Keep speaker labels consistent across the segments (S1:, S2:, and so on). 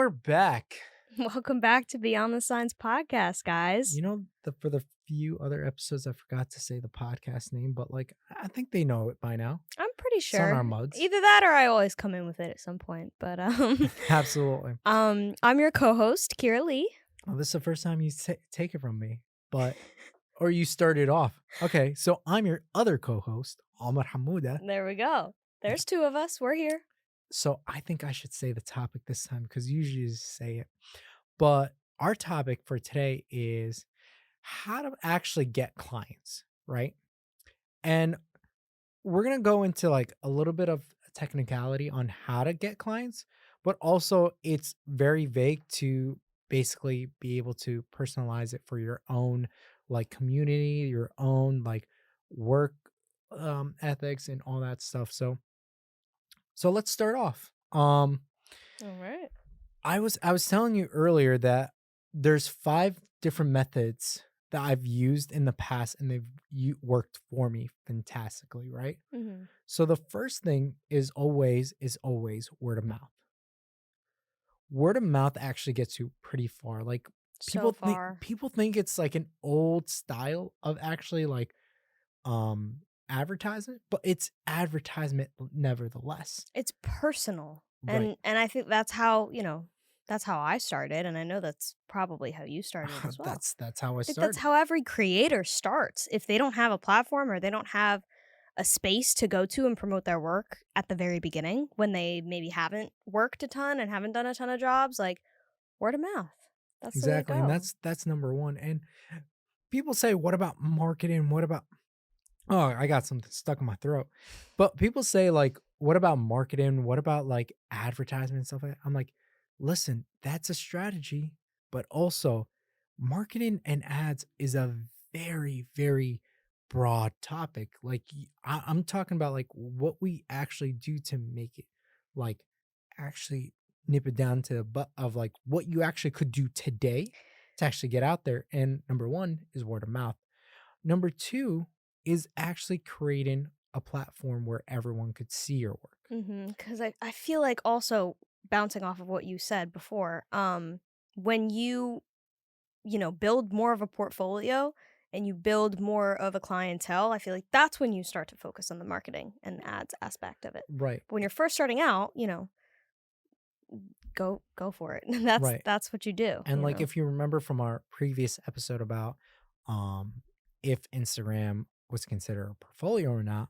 S1: we're back.
S2: Welcome back to Beyond the Signs podcast, guys.
S1: For the few other episodes, I forgot to say the podcast name, but I think they know it by now.
S2: I'm pretty
S1: It's on
S2: sure.
S1: our mugs.
S2: Either that or I always come in with it at some point. But
S1: Absolutely.
S2: I'm your co-host, 𝐅𝐎𝐋𝐋𝐖.
S1: Well, this is the first time you take it from me, or you started off. Okay, so I'm your other co-host, Omar Hamouda.
S2: There we go. There's two of us. We're here.
S1: So I think I should say the topic this time because usually you just say it. But our topic for today is how to actually get clients, right? And we're going to go into a little bit of technicality on how to get clients, but also it's very vague to basically be able to personalize it for your own community, your own work ethics and all that stuff. So let's start off.
S2: All right.
S1: I was telling you earlier that there's 5 different methods that I've used in the past and they've worked for me fantastically, right?
S2: Mm-hmm.
S1: So the first thing is always word of mouth. Word of mouth actually gets you pretty far.
S2: So far.
S1: People think it's like an old style of actually advertisement, but it's advertisement nevertheless.
S2: It's personal.
S1: Right.
S2: And I think that's how, that's how I started. And I know that's probably how you started as well.
S1: That's how I
S2: I think that's
S1: started.
S2: how every creator starts. If they don't have a platform or they don't have a space to go to and promote their work at the very beginning when they maybe haven't worked a ton and haven't done a ton of jobs, like word of mouth. That's the way to
S1: Exactly. And
S2: go.
S1: that's number 1. And people say, what about marketing? What about Oh, I got something stuck in my throat. But people say what about marketing? What about advertisement and stuff like that? I'm like, listen, that's a strategy, but also marketing and ads is a very, very broad topic. I'm talking about what we actually do to make it like actually nip it down to the butt of what you actually could do today to actually get out there. And number 1 is word of mouth. Number 2 is actually creating a platform where everyone could see your work.
S2: Because I feel like also bouncing off of what you said before, when you build more of a portfolio and you build more of a clientele, I feel like that's when you start to focus on the marketing and ads aspect of it.
S1: Right.
S2: But when you're first starting out, go for it. That's
S1: Right.
S2: that's what you do.
S1: And if you remember from our previous episode about if Instagram was considered a portfolio or not,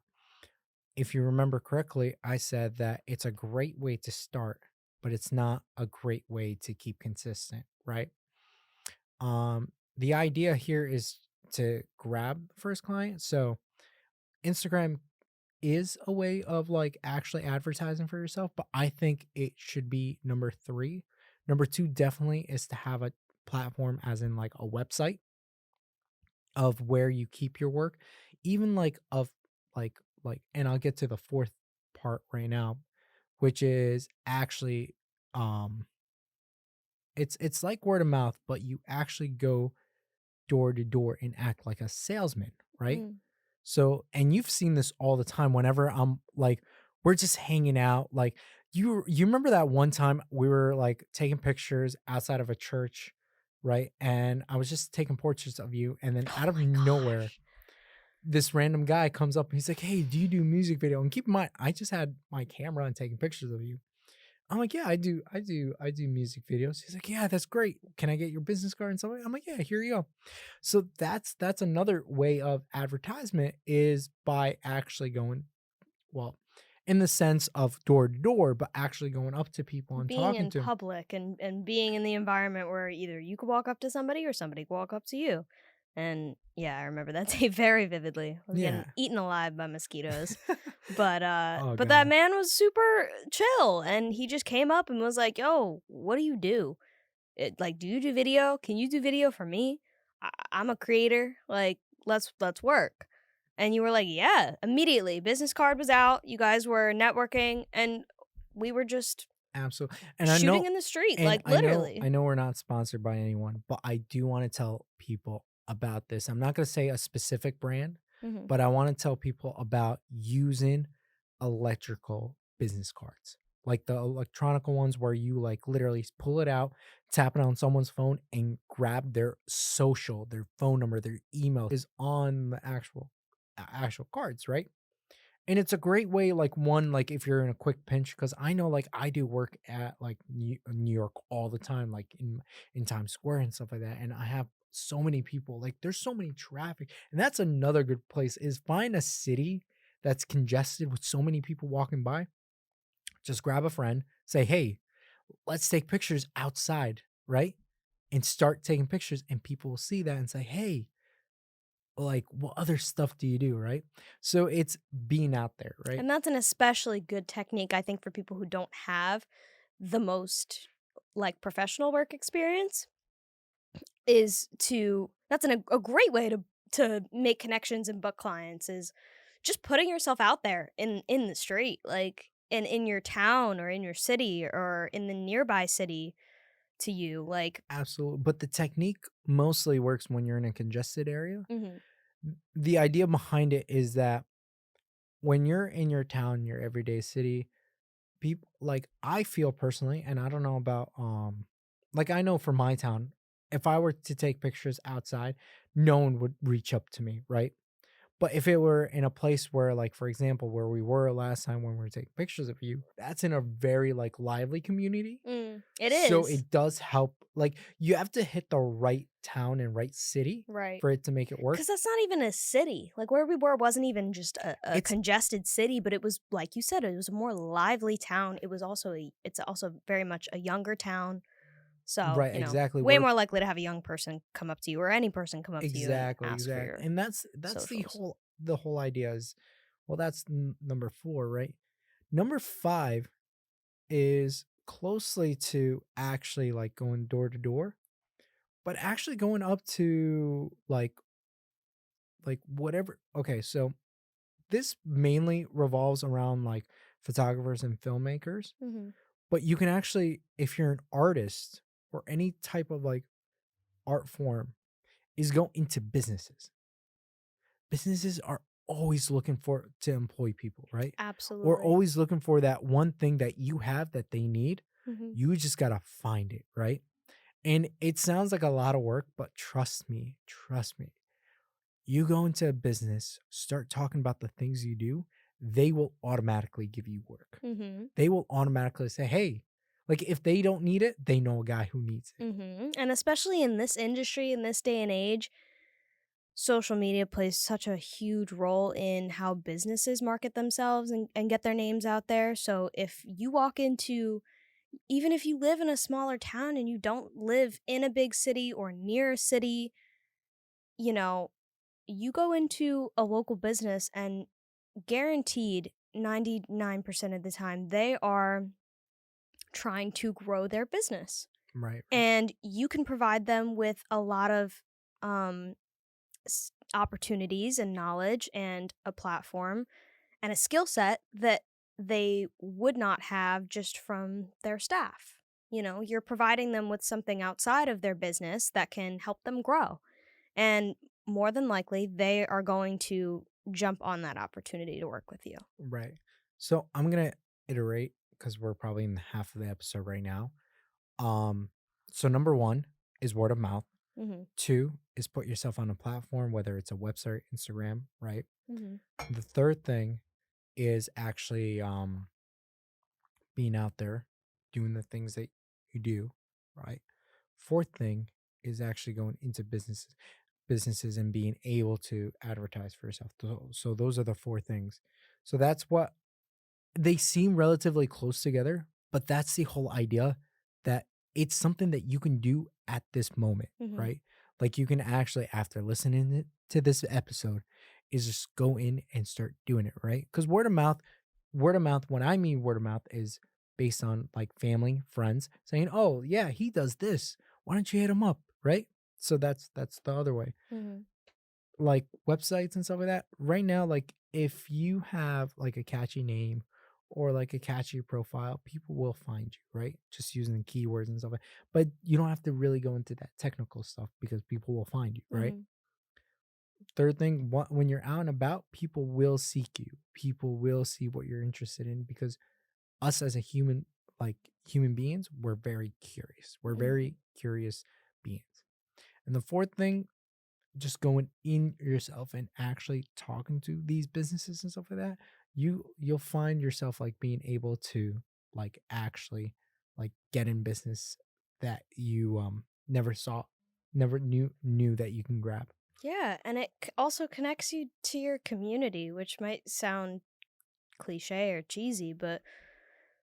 S1: if you remember correctly, I said that it's a great way to start, but it's not a great way to keep consistent, right? The idea here is to grab the first client. So Instagram is a way of actually advertising for yourself, but I think it should be number 3. Number 2 definitely is to have a platform as in a website of where you keep your work, even of and I'll get to the 4th part right now, which is actually it's like word of mouth, but you actually go door to door and act like a salesman, right?
S2: Mm.
S1: So, and you've seen this all the time whenever I'm we're just hanging out. You remember that one time we were taking pictures outside of a church, right? And I was just taking portraits of you, and then out
S2: Oh
S1: of
S2: my
S1: nowhere,
S2: gosh.
S1: this random guy comes up and he's like, "Hey, do you do music video?" And keep in mind, I just had my camera and taking pictures of you. I'm like, "Yeah, I do music videos." He's like, "Yeah, that's great. Can I get your business card and something?" I'm like, "Yeah, here you go." So that's another way of advertisement is by actually going, well, in the sense of door to door, but actually going up to people and
S2: Being
S1: talking
S2: in
S1: to them.
S2: public and being in the environment where either you could walk up to somebody or somebody could walk up to you. And yeah, I remember that day very vividly. I was getting
S1: Yeah.
S2: eaten alive by mosquitoes. But
S1: Oh
S2: but that
S1: god.
S2: man was super chill and he just came up and was like, "Yo, what do you do? Do you do video? Can you do video for me? I'm a creator. Let's work." And you were like, "Yeah." Immediately, business card was out. You guys were networking, and we were just
S1: Absolutely. And I
S2: shooting
S1: know
S2: in the street,
S1: and I know
S2: literally.
S1: I know we're not sponsored by anyone, but I do want to tell people about this. I'm not going to say a specific brand,
S2: Mhm.
S1: but I want to tell people about using electrical business cards. like the electronic ones where you like literally pull it out, tap it on someone's phone, and grab their social, their phone number, their email is on the actual cards, right? And it's a great way, like, one, like, if you're in a quick pinch, because I know, like, I do work at, like, New York all the time, like, in Times Square and stuff like that, and I have so many people, like, there's so many traffic, and that's another good place, is find a city that's congested with so many people walking by, just grab a friend, say, "Hey, let's take pictures outside," right? And start taking pictures, and people will see that and say, "Hey, like, what other stuff do you do?" Right? So it's being out there, right?
S2: And that's an especially good technique, I think, for people who don't have the most, like, professional work experience, is to that's a great way to make connections and book clients, is just putting yourself out there in the street, like, in your town or in your city or in the nearby city to you, like.
S1: Absolutely, but the technique mostly works when you're in a congested area.
S2: Mhm,
S1: The idea behind it is that when you're in your town, your everyday city, people like, I feel personally, and I don't know about like, I know for my town, if I were to take pictures outside, no one would reach up to me, right? But if it were in a place where, like, for example, where we were last time when we were taking pictures of you, that's in a very, like, lively community.
S2: it
S1: So
S2: is,
S1: it does help. Like, you have to hit the right town and right city
S2: right.
S1: for it to make it work.
S2: 'Cause that's not even a city, like, where we were wasn't even just a
S1: It's
S2: congested city, but it was, like you said, it was a more lively town, it's also very much a younger town, so,
S1: right, exactly.
S2: way
S1: Where
S2: more likely to have a young person come up to you or any person come up to you and
S1: exactly,
S2: ask for
S1: exactly.
S2: your
S1: And that's
S2: socials.
S1: the whole idea is, well, that's number 4, right? Number 5 is closely to actually, like, going door to door, but actually going up to, like whatever. Okay, so this mainly revolves around, like, photographers and filmmakers,
S2: Mhm.
S1: but you can actually, if you're an artist or any type of, like, art form, is go into businesses. Businesses are always looking for to employ people, right? Or
S2: Absolutely.
S1: always looking for that one thing that you have that they need.
S2: Mhm.
S1: You just gotta find it, right? And it sounds like a lot of work, but trust me. You go into a business, start talking about the things you do, they will automatically give you work.
S2: Mhm.
S1: They will automatically say, "Hey," like, if they don't need it, they know a guy who needs it.
S2: Mhm. And especially in this industry, in this day and age, social media plays such a huge role in how businesses market themselves and get their names out there. So if you walk into, even if you live in a smaller town and you don't live in a big city or near a city, you know, you go into a local business and guaranteed 99% of the time they are trying to grow their business.
S1: Right, right.
S2: And you can provide them with a lot of um, opportunities and knowledge and a platform and a skill set that they would not have just from their staff. You're providing them with something outside of their business that can help them grow. And more than likely, they are going to jump on that opportunity to work with you.
S1: Right. So I'm gonna iterate because we're probably in half of the episode right now. Um, so number 1 is word of mouth.
S2: Mhm.
S1: 2 is put yourself on a platform, whether it's a website, Instagram, right?
S2: Mhm.
S1: The third thing is actually being out there, doing the things that you do, right? Fourth thing is actually going into businesses and being able to advertise for yourself. So those are the 4 things. So that's what they seem relatively close together, but that's the whole idea, that it's something that you can do at this moment,
S2: Mhm.
S1: right? Like, you can actually, after listening to this episode, is just go in and start doing it, right? Because word of mouth, when I mean word of mouth, is based on, like, family, friends saying, "Oh, yeah, he does this. Why don't you hit him up?" Right? So that's the other way.
S2: Mhm.
S1: Like, websites and stuff like that, right now, like, if you have, like, a catchy name or, like, a catchy profile, people will find you, right? Just using the keywords and stuff but you don't have to really go into that technical stuff because people will find you, right?
S2: Mhm.
S1: Third thing, when you're out and about, people will seek you. People will see what you're interested in because us as a human, like human beings, we're very curious. We're
S2: Mhm.
S1: very curious beings. And the fourth thing, just going in yourself and actually talking to these businesses and stuff like that, you'll find yourself like being able to like actually like get in business that you never saw, never knew that you can grab.
S2: Yeah, and it also connects you to your community, which might sound cliche or cheesy, but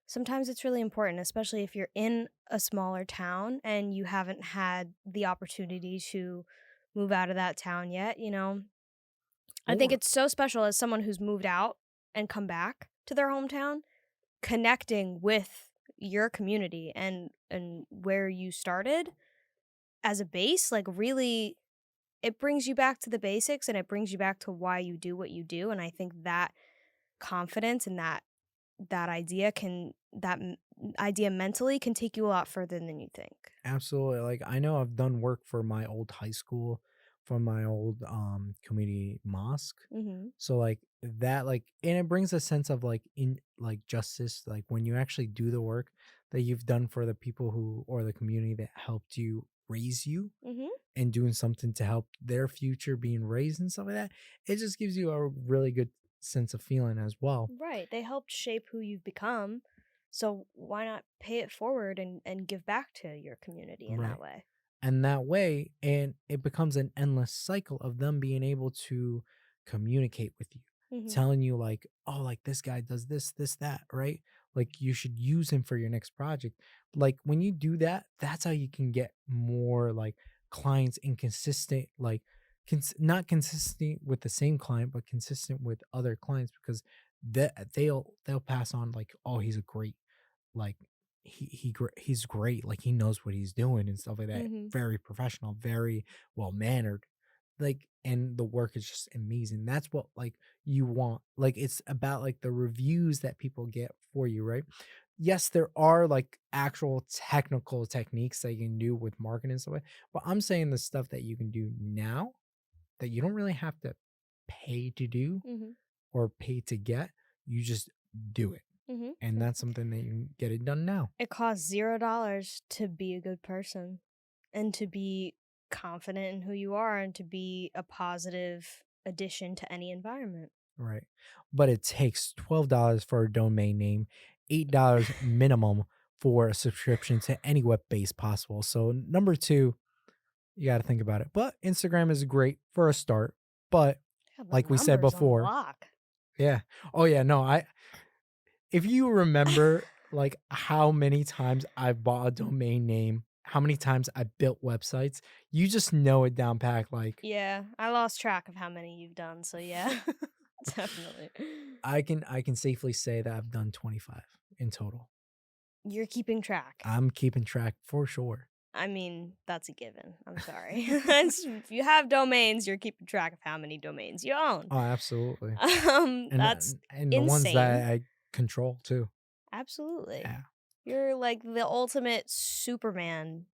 S2: sometimes it's really important, especially if you're in a smaller town and you haven't had the opportunity to move out of that town yet, you know? I think
S1: Or
S2: it's so special as someone who's moved out and come back to their hometown, connecting with your community and where you started as a base, like really it brings you back to the basics and it brings you back to why you do what you do, and I think that confidence and that idea can idea mentally can take you a lot further than you think.
S1: absolutely. Like I know I've done work for my old high school, for my old community mosque.
S2: Mhm.
S1: So like that, like, and it brings a sense of like in like justice, like when you actually do the work that you've done for the people who or the community that helped you raise you,
S2: Mhm.
S1: and doing something to help their future being raised and stuff like that, it just gives you a really good sense of feeling as well.
S2: Right, they helped shape who you've become, so why not pay it forward and give back to your community in that
S1: Right.
S2: way?
S1: And that way, and it becomes an endless cycle of them being able to communicate with you,
S2: Mhm.
S1: telling you like, oh, like this guy does this that, right? Like you should use him for your next project. Like when you do that, that's how you can get more like clients and consistent, like not consistent with the same client but consistent with other clients, because they'll pass on like, oh, he's a great, like he's great, like he knows what he's doing and stuff like that,
S2: Mhm.
S1: very professional, very well mannered, like, and the work is just amazing. That's what like you want, like it's about like the reviews that people get for you, right? Yes, there are like actual technical techniques that you can do with marketing and stuff like, but I'm saying the stuff that you can do now that you don't really have to pay to do
S2: Mhm.
S1: or pay to get, you just do it,
S2: Mhm.
S1: and that's something that you can get it done now.
S2: It costs $0 to be a good person and to be confident in who you are and to be a positive addition to any environment.
S1: Right. But it takes $12 for a domain name, $8 minimum for a subscription to any web base possible. So number two, you got to think about it. But Instagram is great for a start. But
S2: Yeah, the
S1: like we said
S2: numbers on
S1: before,
S2: lock.
S1: yeah. Oh yeah, no, I if you remember like how many times I've bought a domain name, how many times I built websites, you just know it down pack like
S2: Yeah, I lost track of how many you've done, so yeah, definitely.
S1: I can safely say that I've done 25 in total.
S2: You're keeping track.
S1: I'm keeping track for sure.
S2: I mean, that's a given. I'm sorry. If you have domains, you're keeping track of how many domains you own.
S1: Oh, absolutely. And
S2: That's
S1: and the ones
S2: insane.
S1: that I control too.
S2: Absolutely.
S1: Yeah.
S2: You're like the ultimate Superman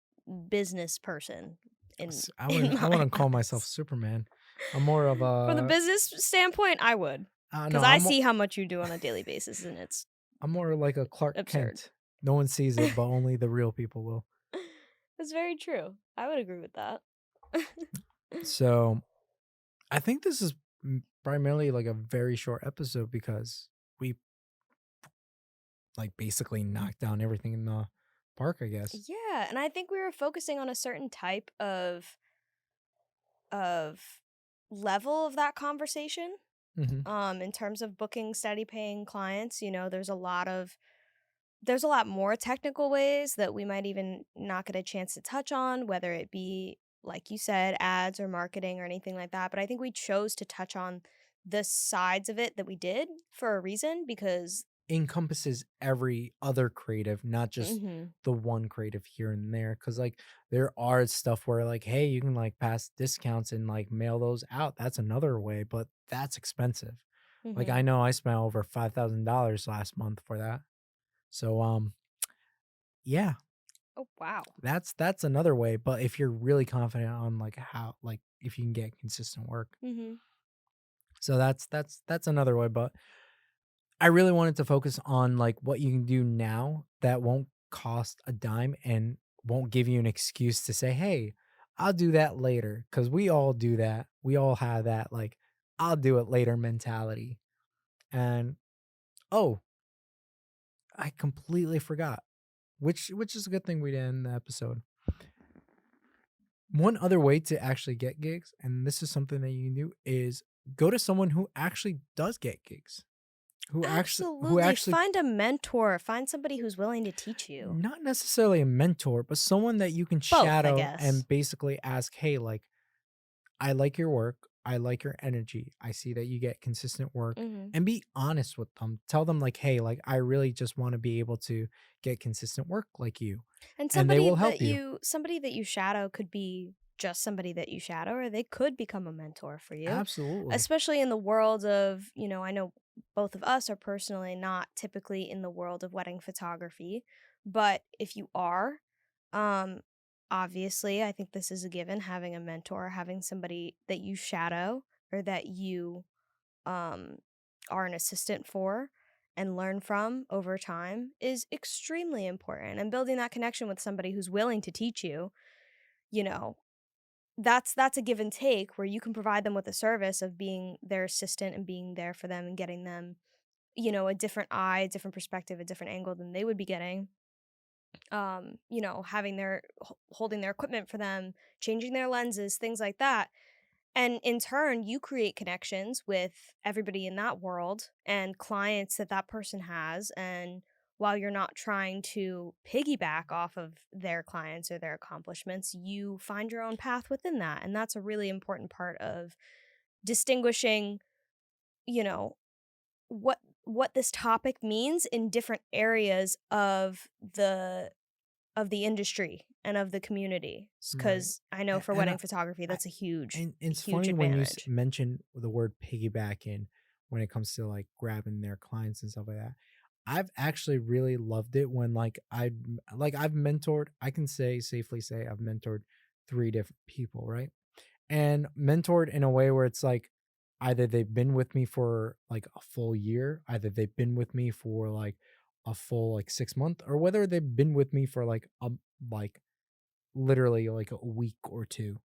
S2: business person in
S1: I
S2: in
S1: wouldn't I
S2: my
S1: wouldn't call myself
S2: eyes.
S1: Superman. I'm more of
S2: From the
S1: a
S2: business standpoint, I would,
S1: no,
S2: because I see how much you do on a daily basis, and it's
S1: I'm more like a Clark
S2: absurd.
S1: Kent. No one sees it, but only the real people will.
S2: That's very true. I would agree with that.
S1: So, I think this is primarily like a very short episode because we like basically knocked down everything in the park, I guess.
S2: Yeah, and I think we were focusing on a certain type of level of that conversation.
S1: Mhm.
S2: In terms of booking steady paying clients, you know, there's a lot more technical ways that we might even not get a chance to touch on, whether it be, like you said, ads or marketing or anything like that. But I think we chose to touch on the sides of it that we did for a reason because,
S1: Encompasses every other creative, not just
S2: hmm
S1: the one creative here and there. Cause like there are stuff where like, hey, you can like pass discounts and like mail those out. That's another way, but that's expensive. Like
S2: hmm
S1: I know I spent over $5,000 last month for that. So yeah,
S2: oh, wow.
S1: that's another way. But if you're really confident on like how, like if you can get consistent work.
S2: hmm
S1: So that's another way. But I really wanted to focus on like what you can do now that won't cost a dime and won't give you an excuse to say, "Hey, I'll do that later." Cuz we all do that. We all have that like I'll do it later mentality. And oh, I completely forgot. Which is a good thing we did in the episode. One other way to actually get gigs, and this is something that you can do, is go to someone who actually does get gigs. Who
S2: Absolutely.
S1: actually
S2: Find a mentor, find somebody who's willing to teach you.
S1: not necessarily a mentor, but someone that you can
S2: Both, I
S1: shadow
S2: guess.
S1: and basically ask, "Hey, like, I like your work. I like your energy. I see that you get consistent work."
S2: Mhm.
S1: And be honest with them. Tell them, like, "Hey, like, I really just want to be able to get consistent work like you."
S2: And
S1: And they will help you.
S2: somebody that you shadow could be just somebody that you shadow, or they could become a mentor for you.
S1: Absolutely.
S2: Especially in the world of, I know both of us are personally not typically in the world of wedding photography, but if you are, um obviously I think this is a given, having a mentor, having somebody that you shadow or that you um, are an assistant for and learn from over time is extremely important. And building that connection with somebody who's willing to teach you, you know, that's a give and take where you can provide them with a service of being their assistant and being there for them and getting them, a different eye, a different perspective, a different angle than they would be getting. Having holding their equipment for them, changing their lenses, things like that, and in turn, you create connections with everybody in that world and clients that that person has. And while you're not trying to piggyback off of their clients or their accomplishments, you find your own path within that. And that's a really important part of distinguishing, you know, what this topic means in different areas of the industry and of the community.
S1: Right.
S2: Because I know for
S1: And
S2: wedding photography,
S1: I
S2: that's a huge,
S1: and it's
S2: huge
S1: funny when you
S2: advantage.
S1: mention the word piggybacking when it comes to like grabbing their clients and stuff like that. I've actually really loved it when I've mentored. I can say safely say I've mentored three different people, right? And mentored in a way where it's like either they've been with me for like a full year, either they've been with me for like a full like 6 month, or whether they've been with me for like literally like a week or two.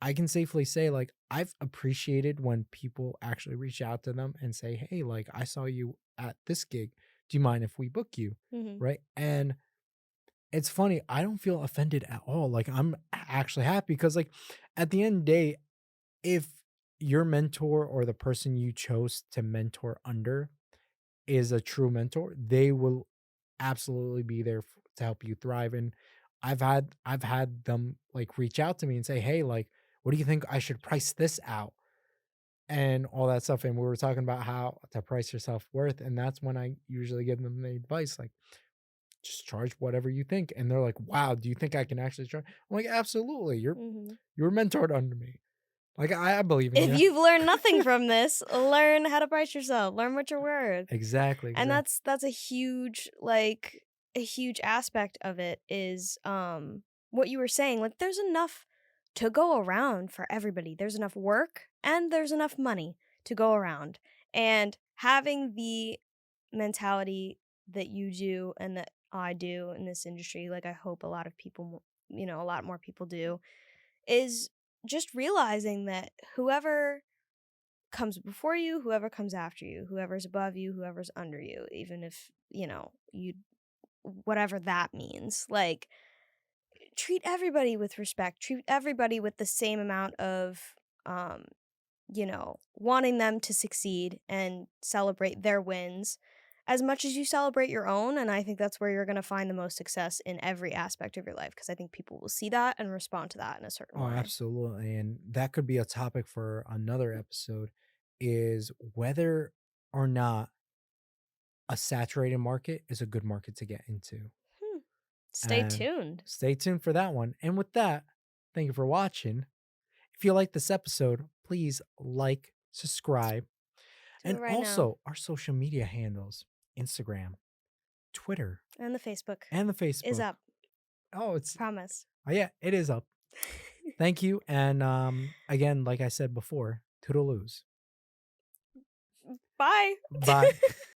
S1: I can safely say like I've appreciated when people actually reach out to them and say, "Hey, like I saw you at this gig. Do you mind if we book you?"
S2: Mhm.
S1: Right? And it's funny, I don't feel offended at all. Like I'm actually happy because like at the end of the day, if your mentor or the person you chose to mentor under is a true mentor, they will absolutely be there to help you thrive. And I've had them like reach out to me and say, "Hey, like, what do you think I should price this out?" And all that stuff. And we were talking about how to price your self worth, and that's when I usually give them the advice, like, just charge whatever you think. And they're like, "Wow, do you think I can actually charge?" I'm like, "Absolutely.
S2: Mhm.
S1: You're mentored under me. Like I believe in
S2: If
S1: you."
S2: you've learned nothing from this, learn how to price yourself, learn what you're worth.
S1: Exactly,
S2: And
S1: exactly.
S2: that's a huge, like, a huge aspect of it is, what you were saying, like, there's enough to go around for everybody. There's enough work and there's enough money to go around. And having the mentality that you do and that I do in this industry, like, I hope a lot of people, a lot more people do, is just realizing that whoever comes before you, whoever comes after you, whoever's above you, whoever's under you, even if, you whatever that means. Like, treat everybody with respect, treat everybody with the same amount of um, wanting them to succeed and celebrate their wins as much as you celebrate your own. And I think that's where you're going to find the most success in every aspect of your life because I think people will see that and respond to that in a certain
S1: Oh,
S2: way.
S1: absolutely. And that could be a topic for another episode is whether or not a saturated market is a good market to get into.
S2: Hmm. Stay
S1: And
S2: tuned.
S1: stay tuned for that one. And with that, thank you for watching. If you like this episode, please like, subscribe,
S2: Do it
S1: and
S2: right now.
S1: also our social media handles Instagram, Twitter,
S2: And the Facebook
S1: and the
S2: is
S1: Facebook.
S2: up.
S1: Oh, it's,
S2: Promise.
S1: oh, yeah, it is up. Thank you. And again, like I said before, toodaloos.
S2: Bye.
S1: Bye.